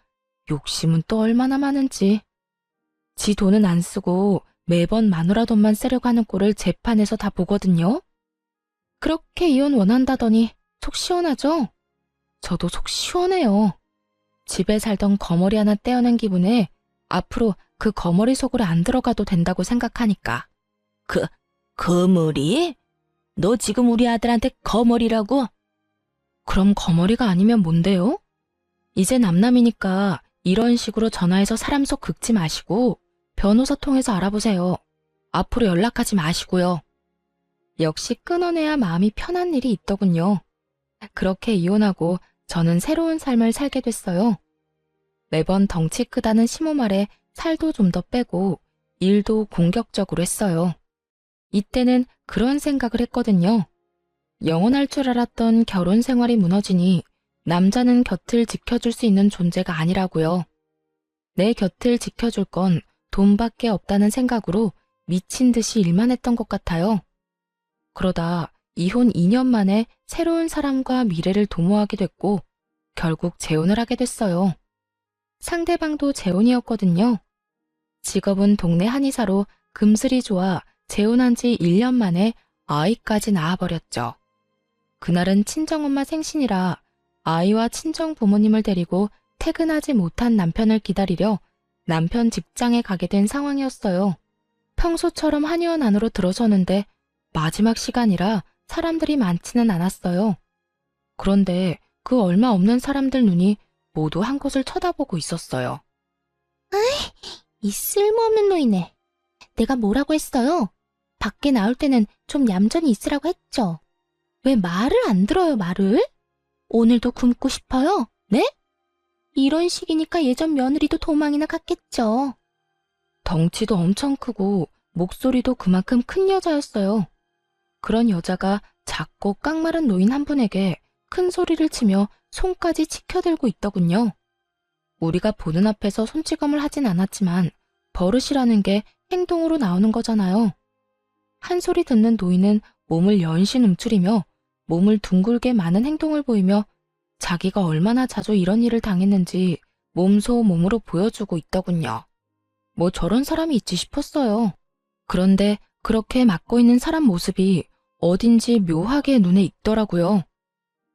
욕심은 또 얼마나 많은지. 지 돈은 안 쓰고 매번 마누라 돈만 쓰려고 하는 꼴을 재판에서 다 보거든요. 그렇게 이혼 원한다더니 속 시원하죠? 저도 속 시원해요. 집에 살던 거머리 하나 떼어낸 기분에 앞으로 그 거머리 속으로 안 들어가도 된다고 생각하니까. 거머리? 너 지금 우리 아들한테 거머리라고? 그럼 거머리가 아니면 뭔데요? 이제 남남이니까 이런 식으로 전화해서 사람 속 긁지 마시고 변호사 통해서 알아보세요. 앞으로 연락하지 마시고요. 역시 끊어내야 마음이 편한 일이 있더군요. 그렇게 이혼하고 저는 새로운 삶을 살게 됐어요. 매번 덩치 크다는 시모 말에 살도 좀 더 빼고 일도 공격적으로 했어요. 이때는 그런 생각을 했거든요. 영원할 줄 알았던 결혼 생활이 무너지니 남자는 곁을 지켜줄 수 있는 존재가 아니라고요. 내 곁을 지켜줄 건 돈밖에 없다는 생각으로 미친 듯이 일만 했던 것 같아요. 그러다 이혼 2년 만에 새로운 사람과 미래를 도모하게 됐고 결국 재혼을 하게 됐어요. 상대방도 재혼이었거든요. 직업은 동네 한의사로 금슬이 좋아 재혼한 지 1년 만에 아이까지 낳아버렸죠. 그날은 친정엄마 생신이라 아이와 친정 부모님을 데리고 퇴근하지 못한 남편을 기다리려 남편 직장에 가게 된 상황이었어요. 평소처럼 한의원 안으로 들어서는데 마지막 시간이라 사람들이 많지는 않았어요. 그런데 그 얼마 없는 사람들 눈이 모두 한 곳을 쳐다보고 있었어요. 이 쓸모없는 노이네. 내가 뭐라고 했어요? 밖에 나올 때는 좀 얌전히 있으라고 했죠. 왜 말을 안 들어요, 말을? 오늘도 굶고 싶어요? 네? 이런 식이니까 예전 며느리도 도망이나 갔겠죠. 덩치도 엄청 크고 목소리도 그만큼 큰 여자였어요. 그런 여자가 작고 깡마른 노인 한 분에게 큰 소리를 치며 손까지 치켜들고 있더군요. 우리가 보는 앞에서 손찌검을 하진 않았지만 버릇이라는 게 행동으로 나오는 거잖아요. 한 소리 듣는 노인은 몸을 연신 움츠리며 몸을 둥글게 많은 행동을 보이며 자기가 얼마나 자주 이런 일을 당했는지 몸소 몸으로 보여주고 있더군요. 뭐 저런 사람이 있지 싶었어요. 그런데 그렇게 맡고 있는 사람 모습이 어딘지 묘하게 눈에 익더라고요.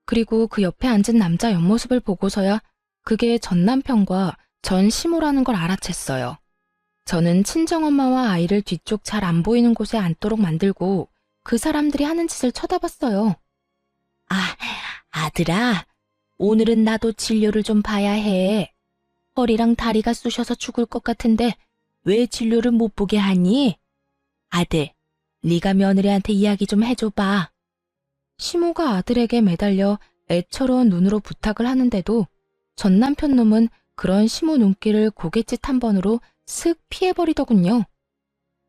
그리고 그 옆에 앉은 남자 옆모습을 보고서야 그게 전 남편과 전 시모라는 걸 알아챘어요. 저는 친정엄마와 아이를 뒤쪽 잘 안 보이는 곳에 앉도록 만들고 그 사람들이 하는 짓을 쳐다봤어요. 아들아, 오늘은 나도 진료를 좀 봐야 해. 허리랑 다리가 쑤셔서 죽을 것 같은데 왜 진료를 못 보게 하니? 아들, 네가 며느리한테 이야기 좀 해줘봐. 시모가 아들에게 매달려 애처로운 눈으로 부탁을 하는데도 전 남편 놈은 그런 시모 눈길을 고갯짓 한 번으로 슥 피해버리더군요.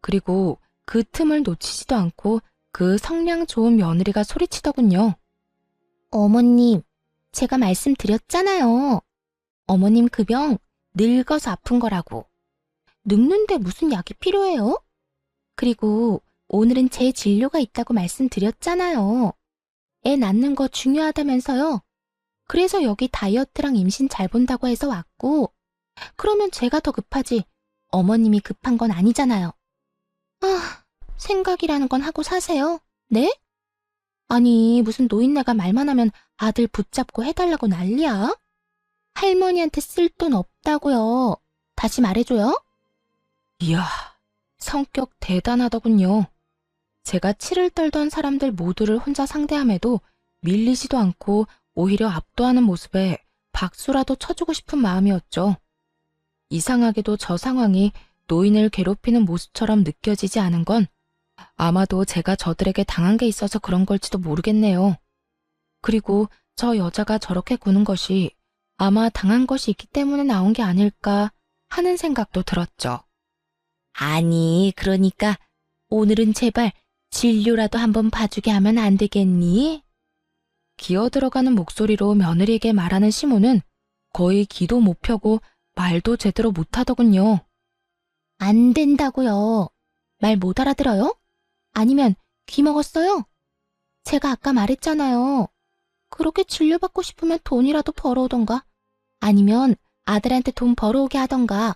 그리고 그 틈을 놓치지도 않고 그 성량 좋은 며느리가 소리치더군요. 어머님, 제가 말씀드렸잖아요. 어머님 그 병 늙어서 아픈 거라고. 늙는데 무슨 약이 필요해요? 그리고 오늘은 제 진료가 있다고 말씀드렸잖아요. 애 낳는 거 중요하다면서요. 그래서 여기 다이어트랑 임신 잘 본다고 해서 왔고, 그러면 제가 더 급하지 어머님이 급한 건 아니잖아요. 생각이라는 건 하고 사세요. 네? 아니, 무슨 노인네가 말만 하면 아들 붙잡고 해달라고 난리야? 할머니한테 쓸 돈 없다고요. 다시 말해줘요. 이야, 성격 대단하더군요. 제가 치를 떨던 사람들 모두를 혼자 상대함에도 밀리지도 않고 오히려 압도하는 모습에 박수라도 쳐주고 싶은 마음이었죠. 이상하게도 저 상황이 노인을 괴롭히는 모습처럼 느껴지지 않은 건 아마도 제가 저들에게 당한 게 있어서 그런 걸지도 모르겠네요. 그리고 저 여자가 저렇게 구는 것이 아마 당한 것이 있기 때문에 나온 게 아닐까 하는 생각도 들었죠. 아니, 그러니까 오늘은 제발 진료라도 한번 봐주게 하면 안 되겠니? 기어 들어가는 목소리로 며느리에게 말하는 시모는 거의 귀도 못 펴고 말도 제대로 못하더군요. 안 된다고요. 말 못 알아들어요? 아니면 귀 먹었어요? 제가 아까 말했잖아요. 그렇게 진료받고 싶으면 돈이라도 벌어오던가 아니면 아들한테 돈 벌어오게 하던가.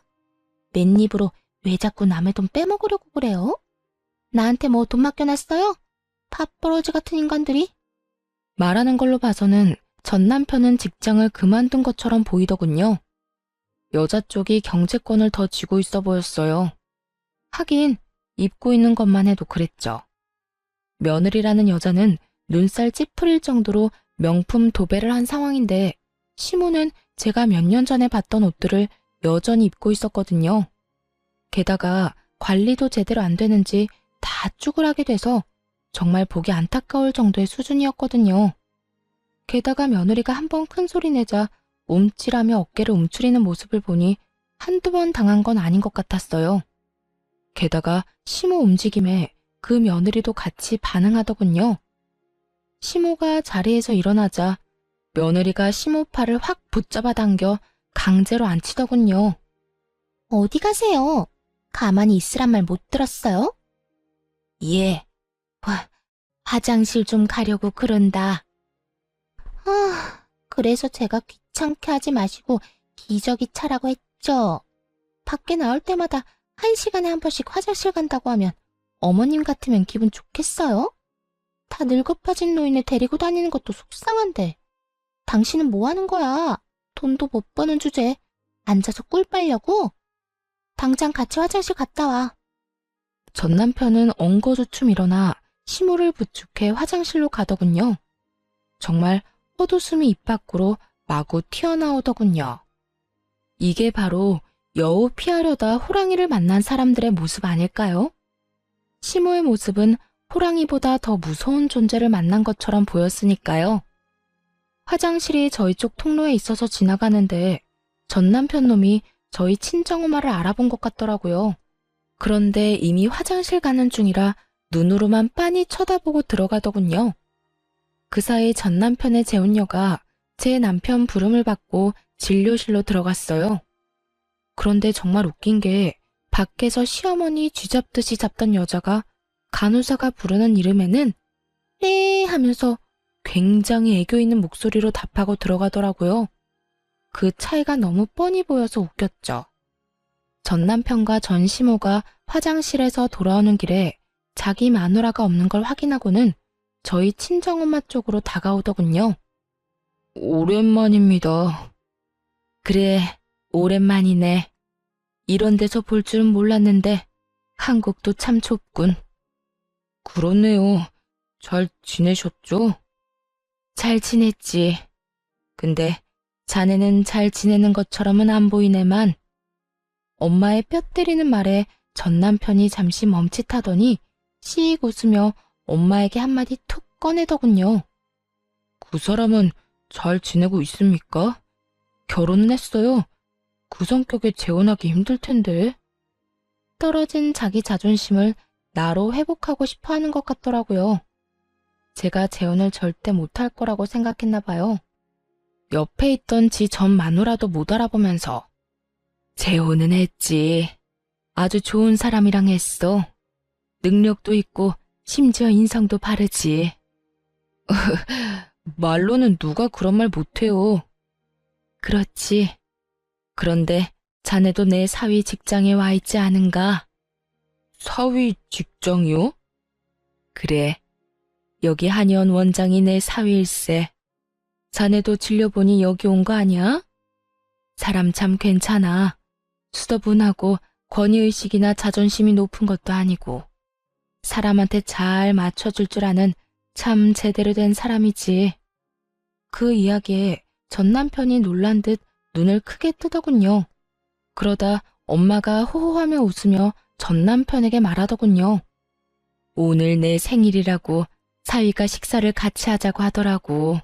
맨입으로 왜 자꾸 남의 돈 빼먹으려고 그래요? 나한테 뭐 돈 맡겨놨어요? 밥벌어지 같은 인간들이. 말하는 걸로 봐서는 전 남편은 직장을 그만둔 것처럼 보이더군요. 여자 쪽이 경제권을 더 쥐고 있어 보였어요. 하긴 입고 있는 것만 해도 그랬죠. 며느리라는 여자는 눈살 찌푸릴 정도로 명품 도배를 한 상황인데 시모는 제가 몇 년 전에 봤던 옷들을 여전히 입고 있었거든요. 게다가 관리도 제대로 안 되는지 다 쭈그라게 돼서 정말 보기 안타까울 정도의 수준이었거든요. 게다가 며느리가 한 번 큰 소리 내자 움찔하며 어깨를 움츠리는 모습을 보니 한두 번 당한 건 아닌 것 같았어요. 게다가 시모 움직임에 그 며느리도 같이 반응하더군요. 시모가 자리에서 일어나자 며느리가 시모 팔을 확 붙잡아 당겨 강제로 앉히더군요. 어디 가세요? 가만히 있으란 말 못 들었어요? 예, 화장실 좀 가려고 그런다. 그래서 제가 귀찮게 하지 마시고 기저귀 차라고 했죠. 밖에 나올 때마다 1시간에 한 번씩 화장실 간다고 하면 어머님 같으면 기분 좋겠어요? 다 늙어 빠진 노인을 데리고 다니는 것도 속상한데. 당신은 뭐 하는 거야? 돈도 못 버는 주제에 앉아서 꿀 빨려고? 당장 같이 화장실 갔다 와. 전 남편은 엉거주춤 일어나 시모를 부축해 화장실로 가더군요. 정말 헛웃음이 입 밖으로 마구 튀어나오더군요. 이게 바로 여우 피하려다 호랑이를 만난 사람들의 모습 아닐까요? 시모의 모습은 호랑이보다 더 무서운 존재를 만난 것처럼 보였으니까요. 화장실이 저희 쪽 통로에 있어서 지나가는데 전 남편 놈이 저희 친정엄마를 알아본 것 같더라고요. 그런데 이미 화장실 가는 중이라 눈으로만 빤히 쳐다보고 들어가더군요. 그 사이 전 남편의 재혼녀가 제 남편 부름을 받고 진료실로 들어갔어요. 그런데 정말 웃긴 게 밖에서 시어머니 쥐잡듯이 잡던 여자가 간호사가 부르는 이름에는 네 하면서 굉장히 애교 있는 목소리로 답하고 들어가더라고요. 그 차이가 너무 뻔히 보여서 웃겼죠. 전 남편과 전 시모가 화장실에서 돌아오는 길에 자기 마누라가 없는 걸 확인하고는 저희 친정엄마 쪽으로 다가오더군요. 오랜만입니다. 그래, 오랜만이네. 이런 데서 볼 줄은 몰랐는데 한국도 참 좁군. 그렇네요. 잘 지내셨죠? 잘 지냈지. 근데 자네는 잘 지내는 것처럼은 안 보이네만. 엄마의 뼈 때리는 말에 전 남편이 잠시 멈칫하더니 씩 웃으며 엄마에게 한마디 툭 꺼내더군요. 그 사람은 잘 지내고 있습니까? 결혼은 했어요. 그 성격에 재혼하기 힘들 텐데. 떨어진 자기 자존심을 나로 회복하고 싶어 하는 것 같더라고요. 제가 재혼을 절대 못할 거라고 생각했나 봐요. 옆에 있던 지 전 마누라도 못 알아보면서 재혼은 했지. 아주 좋은 사람이랑 했어. 능력도 있고 심지어 인성도 바르지. 말로는 누가 그런 말 못해요. 그렇지. 그런데 자네도 내 사위 직장에 와 있지 않은가? 사위 직장이요? 그래. 여기 한의원 원장이 내 사위일세. 자네도 진료보니 여기 온 거 아니야? 사람 참 괜찮아. 수더분하고 권위의식이나 자존심이 높은 것도 아니고. 사람한테 잘 맞춰줄 줄 아는 참 제대로 된 사람이지. 그 이야기에 전 남편이 놀란 듯 눈을 크게 뜨더군요. 그러다 엄마가 호호하며 웃으며 전 남편에게 말하더군요. 오늘 내 생일이라고 사위가 식사를 같이 하자고 하더라고.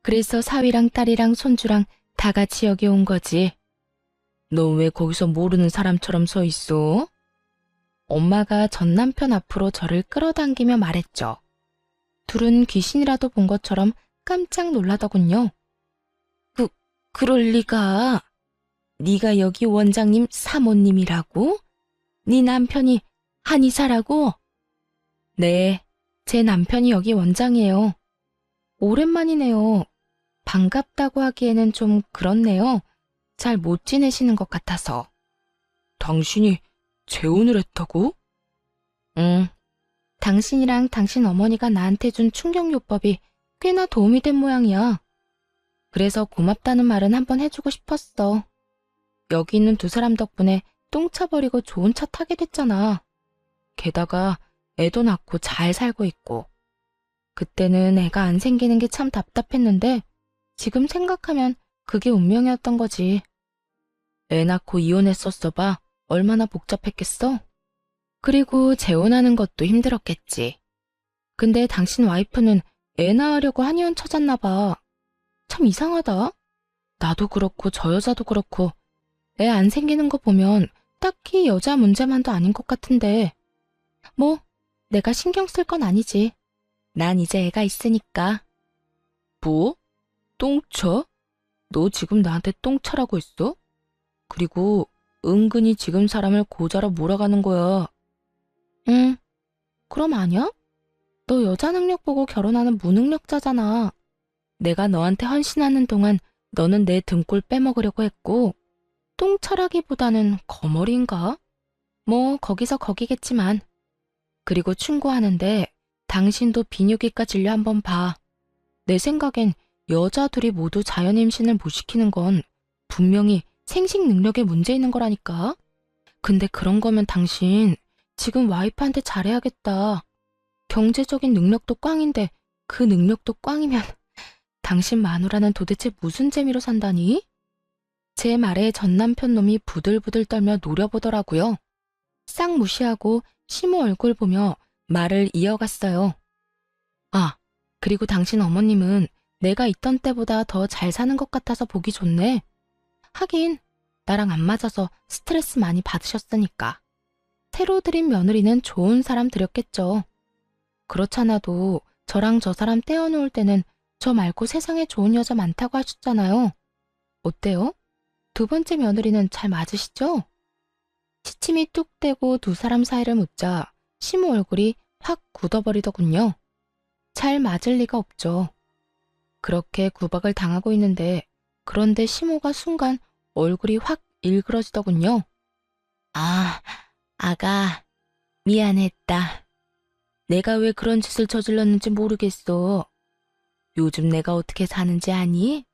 그래서 사위랑 딸이랑 손주랑 다 같이 여기 온 거지. 너 왜 거기서 모르는 사람처럼 서 있어? 엄마가 전 남편 앞으로 저를 끌어당기며 말했죠. 둘은 귀신이라도 본 것처럼 깜짝 놀라더군요. 그럴 리가. 네가 여기 원장님 사모님이라고? 네 남편이 한의사라고? 네, 제 남편이 여기 원장이에요. 오랜만이네요. 반갑다고 하기에는 좀 그렇네요. 잘 못 지내시는 것 같아서. 당신이 재혼을 했다고? 응. 당신이랑 당신 어머니가 나한테 준 충격요법이 꽤나 도움이 된 모양이야. 그래서 고맙다는 말은 한번 해주고 싶었어. 여기 있는 두 사람 덕분에 똥 차버리고 좋은 차 타게 됐잖아. 게다가 애도 낳고 잘 살고 있고. 그때는 애가 안 생기는 게 참 답답했는데 지금 생각하면 그게 운명이었던 거지. 애 낳고 이혼했었어 봐. 얼마나 복잡했겠어? 그리고 재혼하는 것도 힘들었겠지. 근데 당신 와이프는 애 낳으려고 한의원 찾았나 봐. 참 이상하다. 나도 그렇고 저 여자도 그렇고 애 안 생기는 거 보면 딱히 여자 문제만도 아닌 것 같은데. 뭐 내가 신경 쓸 건 아니지. 난 이제 애가 있으니까. 뭐? 똥쳐? 너 지금 나한테 똥차라고 했어? 그리고 은근히 지금 사람을 고자로 몰아가는 거야. 응, 그럼 아니야? 너 여자 능력 보고 결혼하는 무능력자잖아. 내가 너한테 헌신하는 동안 너는 내 등골 빼먹으려고 했고 똥차라기보다는 거머리인가? 뭐 거기서 거기겠지만. 그리고 충고하는데 당신도 비뇨기과 진료 한번 봐. 내 생각엔 여자 둘이 모두 자연 임신을 못 시키는 건 분명히 생식 능력에 문제 있는 거라니까. 근데 그런 거면 당신 지금 와이프한테 잘해야겠다. 경제적인 능력도 꽝인데 그 능력도 꽝이면 당신 마누라는 도대체 무슨 재미로 산다니? 제 말에 전 남편 놈이 부들부들 떨며 노려보더라고요. 싹 무시하고 시모 얼굴 보며 말을 이어갔어요. 아, 그리고 당신 어머님은 내가 있던 때보다 더 잘 사는 것 같아서 보기 좋네. 하긴 나랑 안 맞아서 스트레스 많이 받으셨으니까. 새로 들인 며느리는 좋은 사람 들였겠죠. 그렇잖아도 저랑 저 사람 떼어놓을 때는 저 말고 세상에 좋은 여자 많다고 하셨잖아요. 어때요? 두 번째 며느리는 잘 맞으시죠? 시침이 뚝 떼고 두 사람 사이를 묻자 시모 얼굴이 확 굳어버리더군요. 잘 맞을 리가 없죠. 그렇게 구박을 당하고 있는데 그런데 시모가 순간 얼굴이 확 일그러지더군요. 아, 아가, 미안했다. 내가 왜 그런 짓을 저질렀는지 모르겠어. 요즘 내가 어떻게 사는지 아니?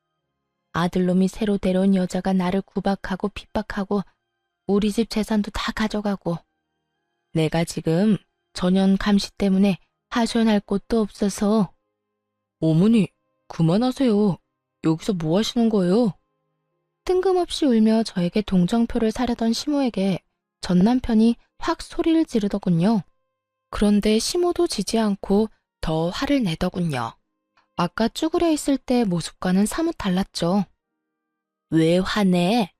아들놈이 새로 데려온 여자가 나를 구박하고 핍박하고 우리 집 재산도 다 가져가고 내가 지금 전현 감시 때문에 하소연할 곳도 없어서. 어머니, 그만하세요. 여기서 뭐 하시는 거예요? 뜬금없이 울며 저에게 동정표를 사려던 시모에게 전 남편이 확 소리를 지르더군요. 그런데 시모도 지지 않고 더 화를 내더군요. 아까 쭈그려 있을 때 모습과는 사뭇 달랐죠. 왜 화내?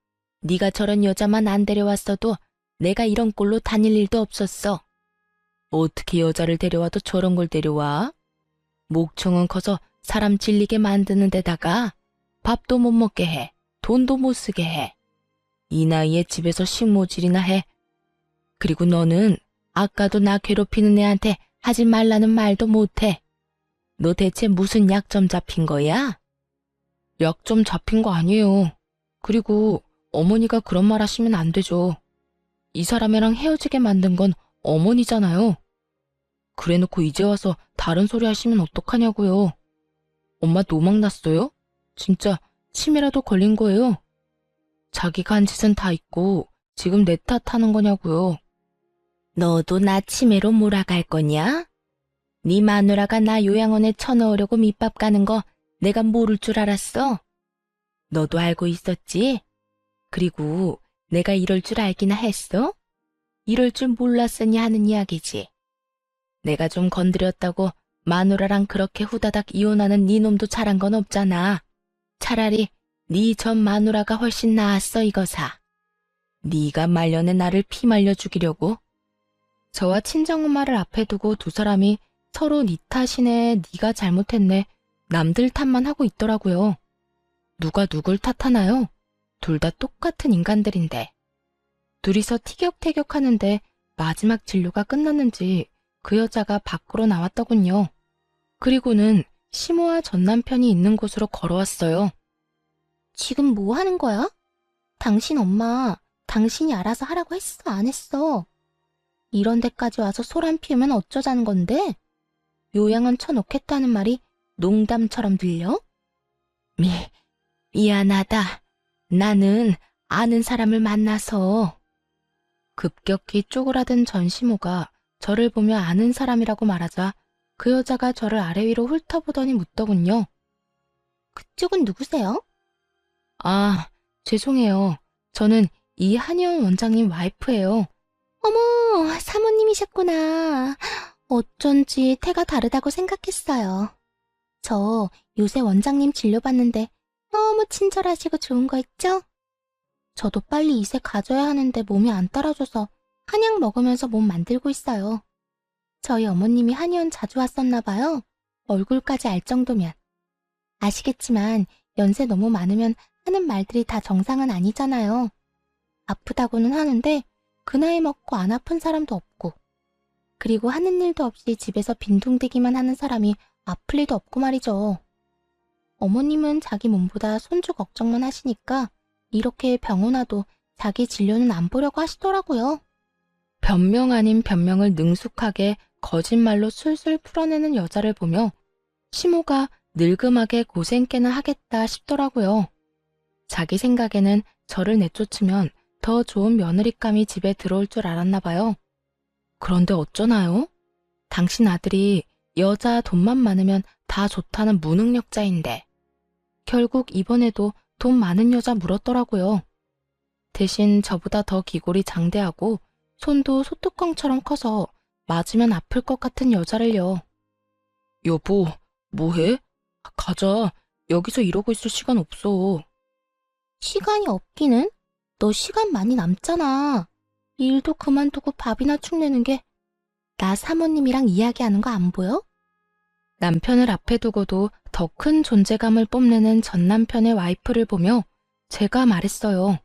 네가 저런 여자만 안 데려왔어도 내가 이런 꼴로 다닐 일도 없었어. 어떻게 여자를 데려와도 저런 걸 데려와? 목청은 커서 사람 질리게 만드는 데다가 밥도 못 먹게 해. 돈도 못 쓰게 해. 이 나이에 집에서 식모질이나 해. 그리고 너는 아까도 나 괴롭히는 애한테 하지 말라는 말도 못해. 너 대체 무슨 약점 잡힌 거야? 약점 잡힌 거 아니에요. 그리고 어머니가 그런 말 하시면 안 되죠. 이 사람이랑 헤어지게 만든 건 어머니잖아요. 그래놓고 이제 와서 다른 소리 하시면 어떡하냐고요. 엄마 노망 났어요? 진짜 치매라도 걸린 거예요? 자기가 한 짓은 다 있고 지금 내 탓하는 거냐고요. 너도 나 치매로 몰아갈 거냐? 네 마누라가 나 요양원에 쳐넣으려고 밑밥 가는 거 내가 모를 줄 알았어? 너도 알고 있었지? 그리고 내가 이럴 줄 알기나 했어? 이럴 줄 몰랐으니 하는 이야기지. 내가 좀 건드렸다고 마누라랑 그렇게 후다닥 이혼하는 네 놈도 잘한 건 없잖아. 차라리 네 전 마누라가 훨씬 나았어 이거사. 네가 말년에 나를 피말려 죽이려고. 저와 친정엄마를 앞에 두고 두 사람이 서로 네 탓이네, 네가 잘못했네, 남들 탓만 하고 있더라고요. 누가 누굴 탓하나요? 둘 다 똑같은 인간들인데. 둘이서 티격태격하는데 마지막 진료가 끝났는지 그 여자가 밖으로 나왔더군요. 그리고는 시모와 전 남편이 있는 곳으로 걸어왔어요. 지금 뭐 하는 거야? 당신 엄마, 당신이 알아서 하라고 했어, 안 했어? 이런 데까지 와서 소란 피우면 어쩌자는 건데? 요양원 쳐놓겠다는 말이 농담처럼 들려? 미안하다. 나는 아는 사람을 만나서. 급격히 쪼그라든 전 시모가 저를 보며 아는 사람이라고 말하자 그 여자가 저를 아래 위로 훑어보더니 묻더군요. 그쪽은 누구세요? 아, 죄송해요. 저는 이 한의원 원장님 와이프예요. 어머, 사모님이셨구나. 어쩐지 태가 다르다고 생각했어요. 저 요새 원장님 진료받는데 너무 친절하시고 좋은 거 있죠? 저도 빨리 이세 가져야 하는데 몸이 안 따라줘서 한약 먹으면서 몸 만들고 있어요. 저희 어머님이 한의원 자주 왔었나 봐요. 얼굴까지 알 정도면. 아시겠지만 연세 너무 많으면 하는 말들이 다 정상은 아니잖아요. 아프다고는 하는데 그 나이 먹고 안 아픈 사람도 없고, 그리고 하는 일도 없이 집에서 빈둥대기만 하는 사람이 아플 리도 없고 말이죠. 어머님은 자기 몸보다 손주 걱정만 하시니까 이렇게 병원 와도 자기 진료는 안 보려고 하시더라고요. 변명 아닌 변명을 능숙하게 거짓말로 술술 풀어내는 여자를 보며 시모가 늙음하게 고생 꽤나 하겠다 싶더라고요. 자기 생각에는 저를 내쫓으면 더 좋은 며느리감이 집에 들어올 줄 알았나 봐요. 그런데 어쩌나요? 당신 아들이 여자 돈만 많으면 다 좋다는 무능력자인데 결국 이번에도 돈 많은 여자 물었더라고요. 대신 저보다 더 기골이 장대하고 손도 소뚜껑처럼 커서 맞으면 아플 것 같은 여자를요. 여보, 뭐해? 가자. 여기서 이러고 있을 시간 없어. 시간이 없기는? 너 시간 많이 남잖아. 일도 그만두고 밥이나 축내는 게 나 사모님이랑 이야기하는 거 안 보여? 남편을 앞에 두고도 더 큰 존재감을 뽐내는 전 남편의 와이프를 보며 제가 말했어요.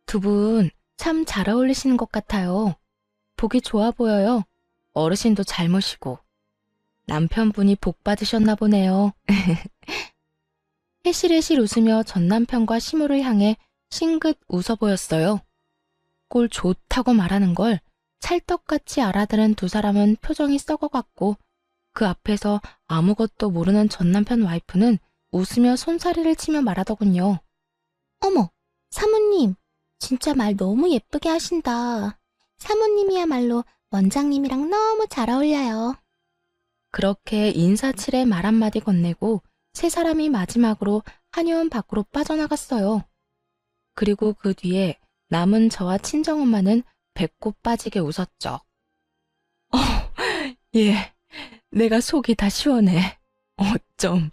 두 분 참 잘 어울리시는 것 같아요. 보기 좋아 보여요. 어르신도 잘 모시고. 남편분이 복 받으셨나 보네요. 해실해실 웃으며 전 남편과 시모를 향해 싱긋 웃어 보였어요. 꼴 좋다고 말하는 걸 찰떡같이 알아들은 두 사람은 표정이 썩어갔고 그 앞에서 아무것도 모르는 전 남편 와이프는 웃으며 손사래를 치며 말하더군요. 어머, 사모님, 진짜 말 너무 예쁘게 하신다. 사모님이야말로 원장님이랑 너무 잘 어울려요. 그렇게 인사치레 말 한마디 건네고 세 사람이 마지막으로 한의원 밖으로 빠져나갔어요. 그리고 그 뒤에 남은 저와 친정엄마는 배꼽 빠지게 웃었죠. 예, 내가 속이 다 시원해. 어쩜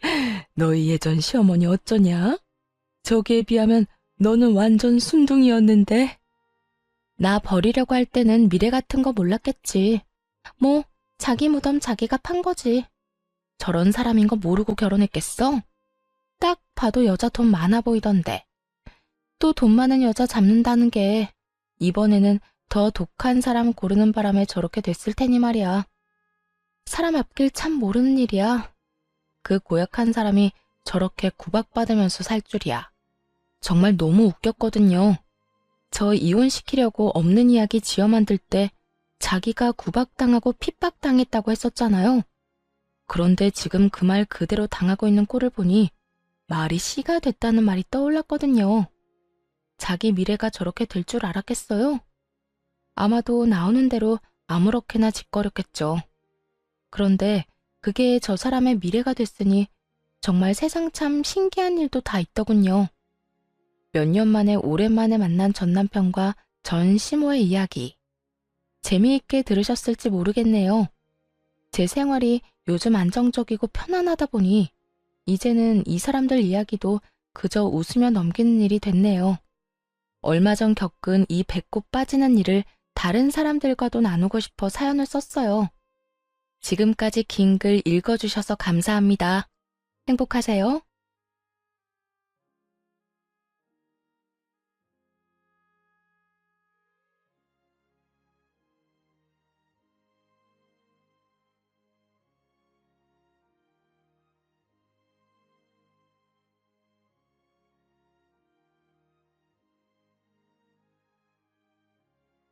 너희 예전 시어머니 어쩌냐? 저기에 비하면 너는 완전 순둥이였는데. 나 버리려고 할 때는 미래 같은 거 몰랐겠지. 뭐 자기 무덤 자기가 판 거지. 저런 사람인 거 모르고 결혼했겠어? 딱 봐도 여자 돈 많아 보이던데. 또 돈 많은 여자 잡는다는 게 이번에는 더 독한 사람 고르는 바람에 저렇게 됐을 테니 말이야. 사람 앞길 참 모르는 일이야. 그 고약한 사람이 저렇게 구박받으면서 살 줄이야. 정말 너무 웃겼거든요. 저 이혼시키려고 없는 이야기 지어 만들 때 자기가 구박당하고 핍박당했다고 했었잖아요. 그런데 지금 그 말 그대로 당하고 있는 꼴을 보니 말이 씨가 됐다는 말이 떠올랐거든요. 자기 미래가 저렇게 될 줄 알았겠어요? 아마도 나오는 대로 아무렇게나 짓거렸겠죠. 그런데 그게 저 사람의 미래가 됐으니 정말 세상 참 신기한 일도 다 있더군요. 몇 년 만에 오랜만에 만난 전 남편과 전 시모의 이야기. 재미있게 들으셨을지 모르겠네요. 제 생활이 요즘 안정적이고 편안하다 보니 이제는 이 사람들 이야기도 그저 웃으며 넘기는 일이 됐네요. 얼마 전 겪은 이 배꼽 빠지는 일을 다른 사람들과도 나누고 싶어 사연을 썼어요. 지금까지 긴 글 읽어주셔서 감사합니다. 행복하세요.